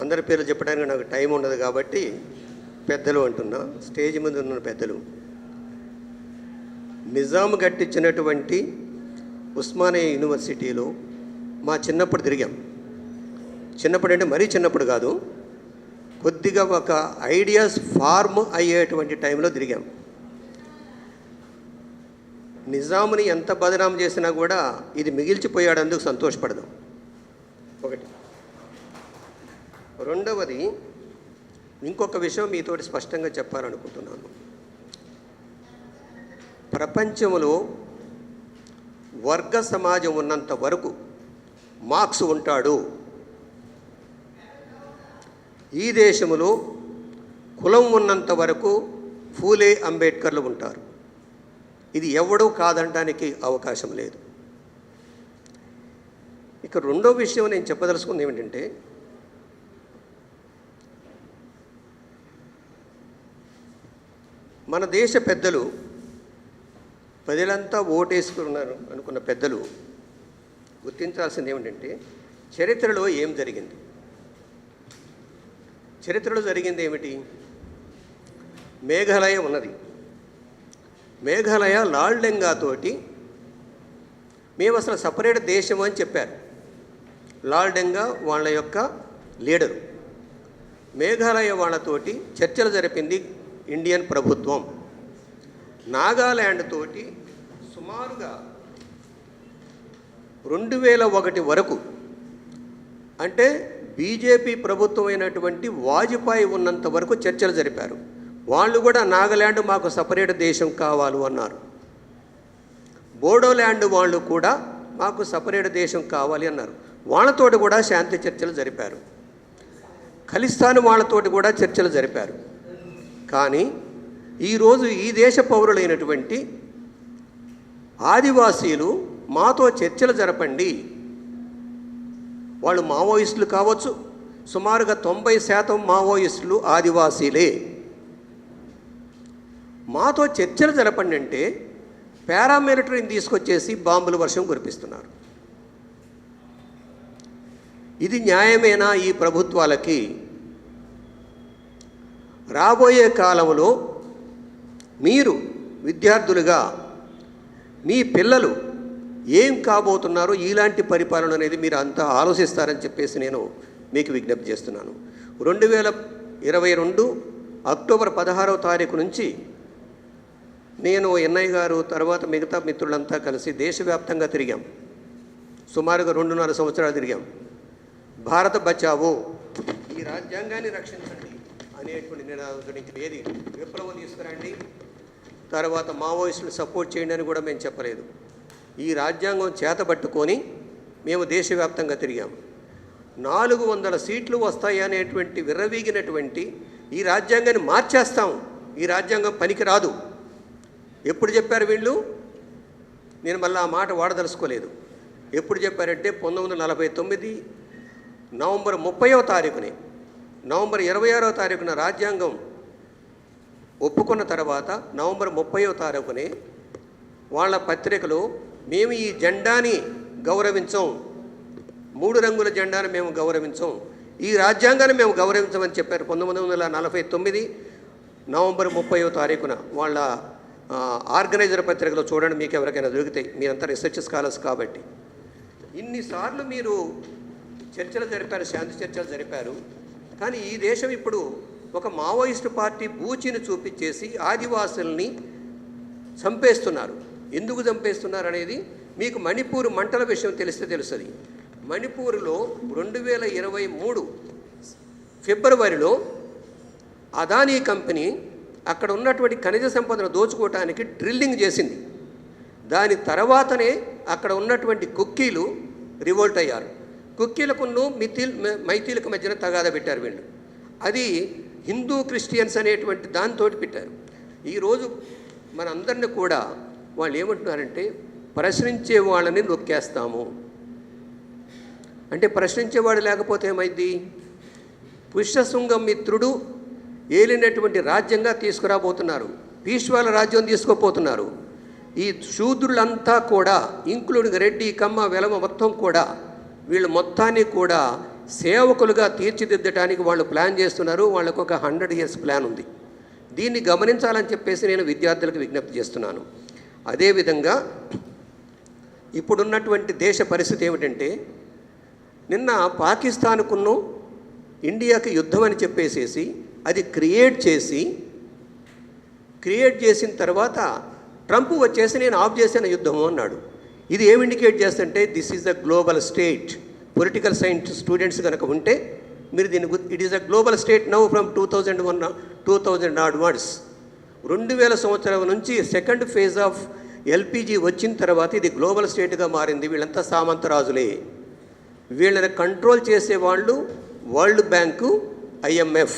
అందరి పేర్లు చెప్పడానికి నాకు టైం ఉండదు కాబట్టి పెద్దలు అంటున్నా. స్టేజ్ మీద ఉన్న పెద్దలు, నిజాం కట్టించినటువంటి ఉస్మానియా యూనివర్సిటీలో మా చిన్నప్పుడు తిరిగాం. చిన్నప్పుడు అంటే మరీ చిన్నప్పుడు కాదు, కొద్దిగా ఒక ఐడియాస్ ఫార్మ్ అయ్యేటువంటి టైంలో తిరిగాం. నిజాముని ఎంత బదనాం చేసినా కూడా ఇది మిగిల్చిపోయాడు, అందుకు సంతోషపడదాం. ఒకటి. రెండవది, ఇంకొక విషయం మీతోటి స్పష్టంగా చెప్పాలనుకుంటున్నాను. ప్రపంచంలో వర్గ సమాజం ఉన్నంత వరకు మార్క్స్ ఉంటాడు. ఈ దేశంలో కులం ఉన్నంత వరకు ఫూలే అంబేద్కర్లు ఉంటారు. ఇది ఎవడూ కాదనడానికి అవకాశం లేదు. ఇక రెండో విషయం నేను చెప్పదలుచుకుంది ఏమిటంటే, మన దేశ పెద్దలు, ప్రజలంతా ఓటేసుకున్నారు అనుకున్న పెద్దలు గుర్తించాల్సింది ఏమిటంటే, చరిత్రలో ఏం జరిగింది. చరిత్రలో జరిగింది ఏమిటి? మేఘాలయ ఉన్నది. మేఘాలయ లాల్డెంగాతోటి మేము అసలు సపరేట్ దేశం అని చెప్పారు. లాల్డెంగా వాళ్ళ యొక్క లీడరు. మేఘాలయ వాళ్ళతోటి చర్చలు జరిపింది ఇండియన్ ప్రభుత్వం. నాగాల్యాండ్ తోటి సుమారుగా 2001 వరకు, అంటే బీజేపీ ప్రభుత్వం అయినటువంటి వాజ్పేయి ఉన్నంత వరకు చర్చలు జరిపారు. వాళ్ళు కూడా నాగాల్యాండ్ మాకు సపరేట్ దేశం కావాలి అన్నారు. బోడోల్యాండ్ వాళ్ళు కూడా మాకు సపరేట్ దేశం కావాలి అన్నారు. వాళ్ళతోటి కూడా శాంతి చర్చలు జరిపారు. ఖలిస్తాన్ వాళ్ళతోటి కూడా చర్చలు జరిపారు. కానీ ఈరోజు ఈ దేశ పౌరులైనటువంటి ఆదివాసీలు మాతో చర్చలు జరపండి, వాళ్ళు మావోయిస్టులు కావచ్చు, సుమారుగా 90% మావోయిస్టులు ఆదివాసీలే, మాతో చర్చలు జరపండి అంటే పారామిలిటరీని తీసుకొచ్చేసి బాంబుల వర్షం కురిపిస్తున్నారు. ఇది న్యాయమేనా ఈ ప్రభుత్వాలకి? రాబోయే కాలంలో మీరు విద్యార్థులుగా మీ పిల్లలు ఏం కాబోతున్నారో ఇలాంటి పరిపాలన అనేది మీరు అంతా ఆలోచిస్తారని చెప్పేసి నేను మీకు విజ్ఞప్తి చేస్తున్నాను. 2022 అక్టోబర్ 16వ తారీఖు నుంచి నేను, ఎన్ఐ గారు, తర్వాత మిగతా మిత్రులంతా కలిసి దేశవ్యాప్తంగా తిరిగాం. సుమారుగా 2.5 సంవత్సరాలు తిరిగాం. భారత బచావో, ఈ రాజ్యాంగాన్ని రక్షించండి అనేటువంటి నినాదంతో ఏది విప్లవం తీసుకురండి, తర్వాత మావోయిస్టులు సపోర్ట్ చేయండి అని కూడా మేము చెప్పలేదు. ఈ రాజ్యాంగం చేతబట్టుకొని మేము దేశవ్యాప్తంగా తిరిగాం. 400 సీట్లు వస్తాయి అనేటువంటి విర్రవీగినటువంటి ఈ రాజ్యాంగాన్ని మార్చేస్తాం, ఈ రాజ్యాంగం పనికి రాదు ఎప్పుడు చెప్పారు వీళ్ళు? నేను మళ్ళీ ఆ మాట వాడదలుచుకోలేదు. ఎప్పుడు చెప్పారంటే 1949 నవంబర్ 30వ తారీఖునే, నవంబర్ 26వ తారీఖున రాజ్యాంగం ఒప్పుకున్న తర్వాత నవంబర్ 30వ తారీఖునే వాళ్ళ పత్రికలో మేము ఈ జెండాని గౌరవించం, 3 రంగుల జెండాను మేము గౌరవించం, ఈ రాజ్యాంగాన్ని మేము గౌరవించమని చెప్పారు. 1949 నవంబర్ 30వ తారీఖున వాళ్ళ ఆర్గనైజర్ పత్రికలో చూడండి, మీకు ఎవరికైనా దొరుకుతాయి, మీరంతా రీసెర్చ్ స్కాలర్స్ కాబట్టి. ఇన్నిసార్లు మీరు చర్చలు జరిపారు, శాంతి చర్చలు జరిపారు. కానీ ఈ దేశం ఇప్పుడు ఒక మావోయిస్టు పార్టీ బూచిని చూపించేసి ఆదివాసుల్ని చంపేస్తున్నారు. ఎందుకు చంపేస్తున్నారు అనేది మీకు మణిపూర్ మంటల విషయం తెలిస్తే తెలుస్తుంది. మణిపూర్లో 2023 ఫిబ్రవరిలో అదానీ కంపెనీ అక్కడ ఉన్నటువంటి ఖనిజ సంపదను దోచుకోవటానికి డ్రిల్లింగ్ చేసింది. దాని తర్వాతనే అక్కడ ఉన్నటువంటి కుక్కీలు రివోల్ట్ అయ్యారు. కుక్కీలకును మైతీలకు మధ్యన తగాదా పెట్టారు వీళ్ళు. అది హిందూ క్రిస్టియన్స్ అనేటువంటి దాంతో పెట్టారు. ఈరోజు మనందరినీ కూడా వాళ్ళు ఏమంటున్నారంటే ప్రశ్నించే వాళ్ళని నొక్కేస్తాము అంటే, ప్రశ్నించేవాడు లేకపోతే ఏమైంది? పుష్యశృంగం మిత్రుడు ఏలినటువంటి రాజ్యంగా తీసుకురాబోతున్నారు, పీష్వాల రాజ్యం తీసుకోపోతున్నారు. ఈ శూద్రులంతా కూడా ఇంక్లూడింగ్ రెడ్డి, కమ్మ, వెలమ మొత్తం కూడా వీళ్ళు మొత్తాన్ని కూడా సేవకులుగా తీర్చిదిద్దడానికి వాళ్ళు ప్లాన్ చేస్తున్నారు. వాళ్ళకు ఒక 100 years ప్లాన్ ఉంది. దీన్ని గమనించాలని చెప్పేసి నేను విద్యార్థులకు విజ్ఞప్తి చేస్తున్నాను. అదేవిధంగా ఇప్పుడున్నటువంటి దేశ పరిస్థితి ఏమిటంటే, నిన్న పాకిస్తాన్కును ఇండియాకి యుద్ధం అని చెప్పేసేసి అది క్రియేట్ చేసిన తర్వాత ట్రంప్ వచ్చేసి నేను ఆఫ్ చేసిన యుద్ధము అన్నాడు. ఇది ఏమి ఇండికేట్ చేస్తుంటే this is the global state. Political science students కనుక ఉంటే మీరు దీన్ని it is a global state now from 2000 onwards. 2000 సంవత్సరం నుంచి సెకండ్ ఫేజ్ ఆఫ్ ఎల్పిజి వచ్చిన తర్వాత ఇది గ్లోబల్ స్టేట్గా మారింది. వీళ్ళంతా సామంతరాజులే. వీళ్ళని కంట్రోల్ చేసేవాళ్ళు వరల్డ్ బ్యాంకు, IMF.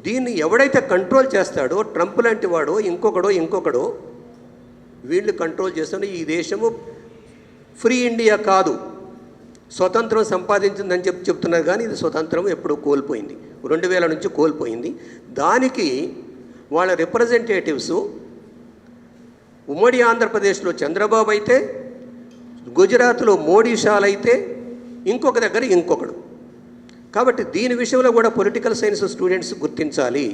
దీన్ని ఎవడైతే కంట్రోల్ చేస్తాడో ట్రంప్ లాంటి వాడో ఇంకొకడో వీళ్ళు కంట్రోల్ చేస్తున్న ఈ దేశము ఫ్రీ ఇండియా కాదు, స్వతంత్రం సంపాదించిందని చెప్తున్నారు. కానీ ఇది స్వతంత్రం ఎప్పుడూ కోల్పోయింది, 2000 నుంచి కోల్పోయింది. దానికి వాళ్ళ రిప్రజెంటేటివ్స్ ఉమ్మడి ఆంధ్రప్రదేశ్లో చంద్రబాబు అయితే, గుజరాత్లో మోడీ షాల్ అయితే, ఇంకొక దగ్గర ఇంకొకడు. కాబట్టి దీని విషయంలో కూడా పొలిటికల్ సైన్స్ స్టూడెంట్స్ గుర్తించాలి.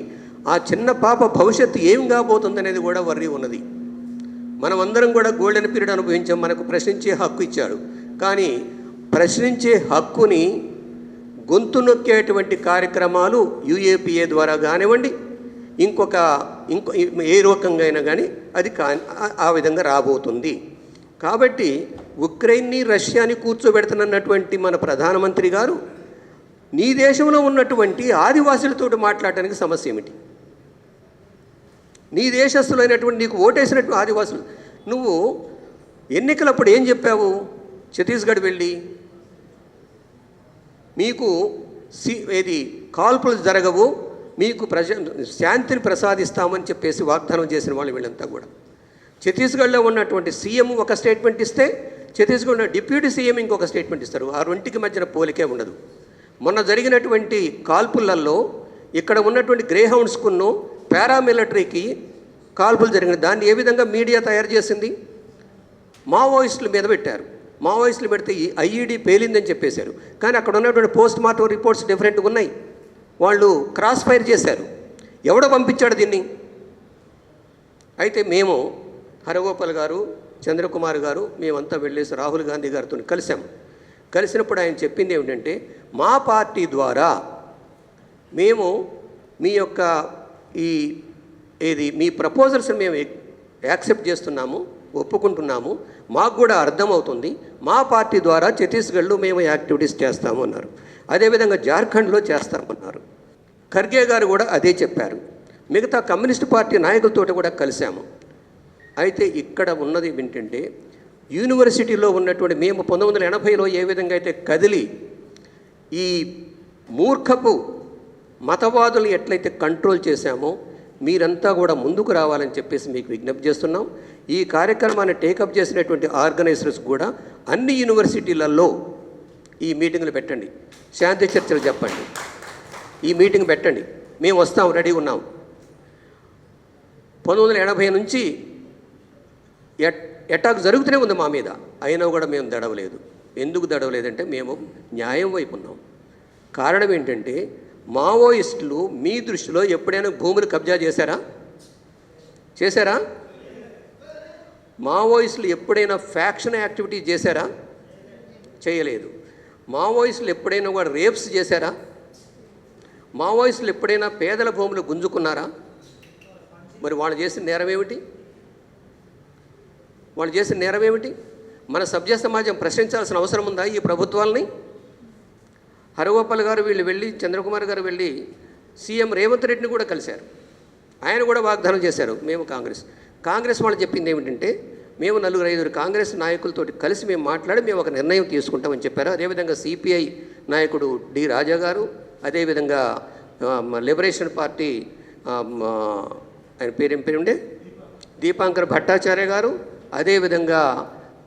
ఆ చిన్న పాప భవిష్యత్తు ఏం కాబోతుందనేది కూడా వర్రీ ఉన్నది. మనమందరం కూడా గోల్డెన్ పీరియడ్ అనుభవించాం. మనకు ప్రశ్నించే హక్కు ఇచ్చాడు. కానీ ప్రశ్నించే హక్కుని గొంతు నొక్కేటువంటి కార్యక్రమాలు UAPA ద్వారా కానివ్వండి, ఇంకో ఏ రకంగా అయినా కానీ అది ఆ విధంగా రాబోతుంది. కాబట్టి ఉక్రెయిన్ని రష్యాని కూర్చోబెడుతున్నటువంటి మన ప్రధానమంత్రి గారు నీ దేశంలో ఉన్నటువంటి ఆదివాసులతో మాట్లాడటానికి సమస్య ఏమిటి? నీ దేశస్తులైనటువంటి నీకు ఓటేసినట్టు ఆదివాసులు, నువ్వు ఎన్నికలప్పుడు ఏం చెప్పావు? ఛత్తీస్గఢ్ వెళ్ళి మీకు ఏది కాల్పులు జరగవు, మీకు శాంతిని ప్రసాదిస్తామని చెప్పేసి వాగ్దానం చేసిన వాళ్ళు వీళ్ళంతా కూడా. ఛత్తీస్గఢ్లో ఉన్నటువంటి సీఎం ఒక స్టేట్మెంట్ ఇస్తే, ఛత్తీస్గఢ్ డిప్యూటీ సీఎం ఇంకొక స్టేట్మెంట్ ఇస్తారు. ఆ రెంటికి మధ్యన పోలికే ఉండదు. మొన్న జరిగినటువంటి కాల్పులలో ఇక్కడ ఉన్నటువంటి గ్రేహౌండ్స్కును పారామిలిటరీకి కాల్పులు జరిగిన దాన్ని ఏ విధంగా మీడియా తయారు చేసింది? మావోయిస్టుల మీద పెట్టారు. మావోయిస్టులు పెడితే IED పేలిందని చెప్పేశారు. కానీ అక్కడ ఉన్నటువంటి పోస్ట్ మార్టం రిపోర్ట్స్ డిఫరెంట్గా ఉన్నాయి. వాళ్ళు క్రాస్ ఫైర్ చేశారు. ఎవడో పంపించాడు దీన్ని? అయితే మేము హరగోపాల్ గారు, చంద్రకుమార్ గారు మేమంతా వెళ్ళేసి రాహుల్ గాంధీ గారితో కలిసినప్పుడు ఆయన చెప్పింది ఏమిటంటే, మా పార్టీ ద్వారా మేము మీ యొక్క మీ ప్రపోజల్స్ని మేము యాక్సెప్ట్ చేస్తున్నాము, ఒప్పుకుంటున్నాము, మాకు కూడా అర్థమవుతుంది. మా పార్టీ ద్వారా ఛత్తీస్గఢ్లో మేము యాక్టివిటీస్ చేస్తాము అన్నారు. అదేవిధంగా జార్ఖండ్లో చేస్తామన్నారు. ఖర్గే గారు కూడా అదే చెప్పారు. మిగతా కమ్యూనిస్ట్ పార్టీ నాయకులతో కూడా కలిశాము. అయితే ఇక్కడ ఉన్నది ఏంటంటే, యూనివర్సిటీలో ఉన్నటువంటి మేము 1980లో ఏ విధంగా అయితే కదిలి ఈ మూర్ఖపు మతవాదులు ఎట్లయితే కంట్రోల్ చేశామో మీరంతా కూడా ముందుకు రావాలని చెప్పేసి మీకు విజ్ఞప్తి చేస్తున్నాం. ఈ కార్యక్రమాన్ని టేకప్ చేసినటువంటి ఆర్గనైజర్స్ కూడా అన్ని యూనివర్సిటీలలో ఈ మీటింగులు పెట్టండి, శాంతి చర్చలు చెప్పండి, ఈ మీటింగ్ పెట్టండి, మేము వస్తాం, రెడీ ఉన్నాం. 1980 నుంచి అటాక్ జరుగుతూనే ఉంది మా మీద, అయినా కూడా మేము దడవలేదు. ఎందుకు దడవలేదంటే మేము న్యాయం వైపు ఉన్నాం. కారణం ఏంటంటే, మావోయిస్టులు మీ దృష్టిలో ఎప్పుడైనా భూములు కబ్జా చేశారా? మావోయిస్టులు ఎప్పుడైనా ఫ్యాక్షన్ యాక్టివిటీ చేశారా? చేయలేదు. మావోయిస్టులు ఎప్పుడైనా కూడా రేప్స్ చేశారా? మావోయిస్టులు ఎప్పుడైనా పేదల భూములు గుంజుకున్నారా? మరి వాళ్ళు చేసిన నేరం ఏమిటి? మన సభ్య సమాజం ప్రశ్నించాల్సిన అవసరం ఉందా ఈ ప్రభుత్వాలని? హరగోపాల్ గారు వీళ్ళు వెళ్ళి, చంద్రకుమార్ గారు వెళ్ళి సీఎం రేవంత్ రెడ్డిని కూడా కలిశారు. ఆయన కూడా వాగ్దానం చేశారు, మేము కాంగ్రెస్ వాళ్ళు చెప్పింది ఏమిటంటే, మేము 4-5 కాంగ్రెస్ నాయకులతో కలిసి మేము మాట్లాడి మేము ఒక నిర్ణయం తీసుకుంటామని చెప్పారు. అదేవిధంగా CPI నాయకుడు డి రాజా గారు, అదేవిధంగా లిబరేషన్ పార్టీ ఆయన పేరుండే దీపాంకర్ భట్టాచార్య గారు, అదేవిధంగా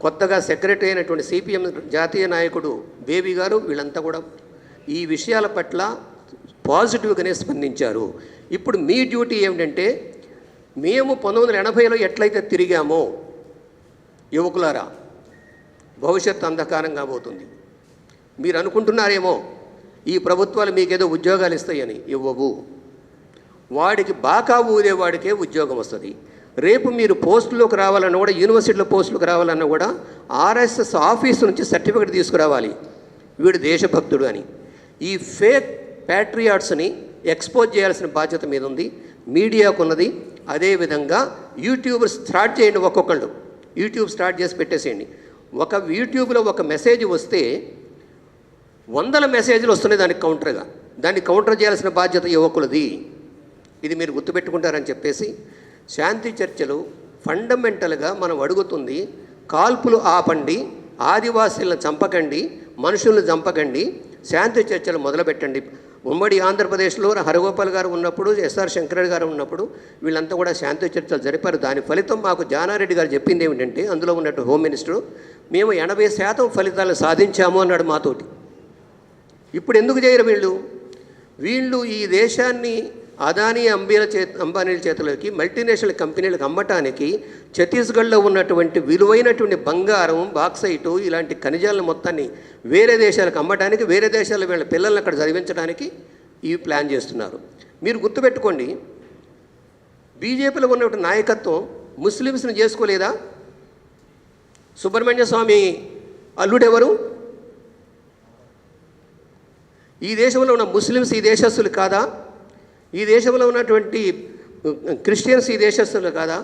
కొత్తగా సెక్రటరీ అయినటువంటి CPM జాతీయ నాయకుడు బేబీ గారు, వీళ్ళంతా కూడా ఈ విషయాల పట్ల పాజిటివ్గానే స్పందించారు. ఇప్పుడు మీ డ్యూటీ ఏమిటంటే, మేము 1980లో ఎట్లయితే తిరిగామో, యువకులారా భవిష్యత్తు అంధకారంగా పోతుంది. మీరు అనుకుంటున్నారేమో ఈ ప్రభుత్వాలు మీకేదో ఉద్యోగాలు ఇస్తాయని. ఇవ్వవు. వాడికి బాకా ఊదేవాడికే ఉద్యోగం వస్తుంది. రేపు మీరు పోస్టులోకి రావాలన్నా కూడా, యూనివర్సిటీలో పోస్టులకు రావాలన్నా కూడా ఆర్ఎస్ఎస్ ఆఫీస్ నుంచి సర్టిఫికెట్ తీసుకురావాలి వీడు దేశభక్తుడు అని. ఈ ఫేక్ ప్యాట్రియాట్స్ని ఎక్స్పోజ్ చేయాల్సిన బాధ్యత మీద ఉంది, మీడియాకు ఉన్నది. అదేవిధంగా యూట్యూబ్ స్టార్ట్ చేయండి. ఒక్కొక్కళ్ళు యూట్యూబ్ స్టార్ట్ చేసి పెట్టేసేయండి. ఒక యూట్యూబ్లో ఒక మెసేజ్ వస్తే 100 మెసేజ్లు వస్తున్నాయి దానికి కౌంటర్గా. దాన్ని కౌంటర్ చేయాల్సిన బాధ్యత యువకులది. ఇది మీరు గుర్తుపెట్టుకుంటారని చెప్పేసి శాంతి చర్చలు ఫండమెంటల్గా మనం అడుగుతుంది, కాల్పులు ఆపండి, ఆదివాసీలను చంపకండి, మనుషులను చంపకండి, శాంతి చర్చలు మొదలుపెట్టండి. ఉమ్మడి ఆంధ్రప్రదేశ్లో హరగోపాల్ గారు ఉన్నప్పుడు, ఎస్ఆర్ శంకరెడ్డి గారు ఉన్నప్పుడు వీళ్ళంతా కూడా శాంతి చర్చలు జరిపారు. దాని ఫలితం మాకు జానారెడ్డి గారు చెప్పింది ఏమిటంటే, అందులో ఉన్నట్టు హోమ్ మినిస్టరు, మేము 80% ఫలితాలు సాధించాము అన్నాడు మాతోటి. ఇప్పుడు ఎందుకు చేయరు వీళ్ళు ఈ దేశాన్ని అదానీ అంబానీల చేతులకి మల్టీనేషనల్ కంపెనీలకు అమ్మటానికి ఛత్తీస్గఢ్లో ఉన్నటువంటి విలువైనటువంటి బంగారం, బాక్సైటు ఇలాంటి ఖనిజాలను మొత్తాన్ని వేరే దేశాలకు అమ్మటానికి, వేరే దేశాల వీళ్ళ పిల్లల్ని అక్కడ చదివించడానికి ఇవి ప్లాన్ చేస్తున్నారు. మీరు గుర్తుపెట్టుకోండి, బీజేపీలో ఉన్నటువంటి నాయకత్వం ముస్లిమ్స్ని చేసుకోలేదా? సుబ్రహ్మణ్య స్వామి అల్లుడెవరు? ఈ దేశంలో ఉన్న ముస్లిమ్స్ ఈ దేశస్తులు కాదా? ఈ దేశంలో ఉన్నటువంటి క్రిస్టియన్స్ ఈ దేశస్తులు కాదా?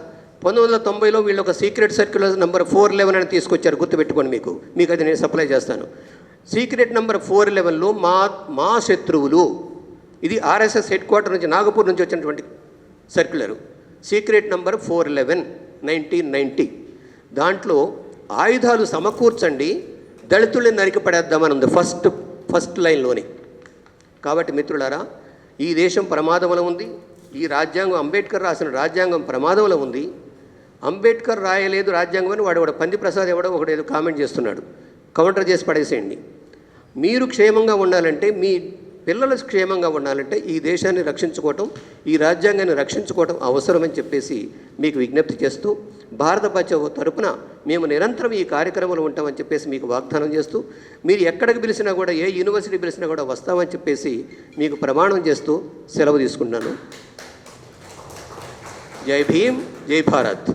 1990లో వీళ్ళు ఒక సీక్రెట్ సర్క్యులర్ నెంబర్ 411 అని తీసుకొచ్చారు. గుర్తుపెట్టుకోండి, మీకు అది నేను సప్లై చేస్తాను. సీక్రెట్ నెంబర్ 411లో మా శత్రువులు, ఇది ఆర్ఎస్ఎస్ హెడ్ క్వార్టర్ నుంచి నాగపూర్ నుంచి వచ్చినటువంటి సర్క్యులరు. Secret number 411 1990. దాంట్లో ఆయుధాలు సమకూర్చండి, దళితుల్ని నరికి పడేద్దామని ఉంది ఫస్ట్ లైన్లోనే. కాబట్టి మిత్రులారా, ఈ దేశం ప్రమాదంలో ఉంది. ఈ రాజ్యాంగం, అంబేద్కర్ రాసిన రాజ్యాంగం ప్రమాదంలో ఉంది. అంబేద్కర్ రాయలేదు రాజ్యాంగం అని వాడు పంది ప్రసాద్ ఎవడో ఒకడేదో కామెంట్ చేస్తున్నాడు. కౌంటర్ చేసి పడేసేయండి. మీరు క్షేమంగా ఉండాలంటే, మీ పిల్లలు క్షేమంగా ఉండాలంటే ఈ దేశాన్ని రక్షించుకోవటం, ఈ రాజ్యాంగాన్ని రక్షించుకోవటం అవసరమని చెప్పేసి మీకు విజ్ఞప్తి చేస్తూ, భారత బచావో తరపున మేము నిరంతరం ఈ కార్యక్రమంలో ఉంటామని చెప్పేసి మీకు వాగ్దానం చేస్తూ, మీరు ఎక్కడికి పిలిచినా కూడా, ఏ యూనివర్సిటీ పిలిచినా కూడా వస్తామని చెప్పేసి మీకు ప్రమాణం చేస్తూ సెలవు తీసుకుంటున్నాను. జై భీమ్, జై భారత్.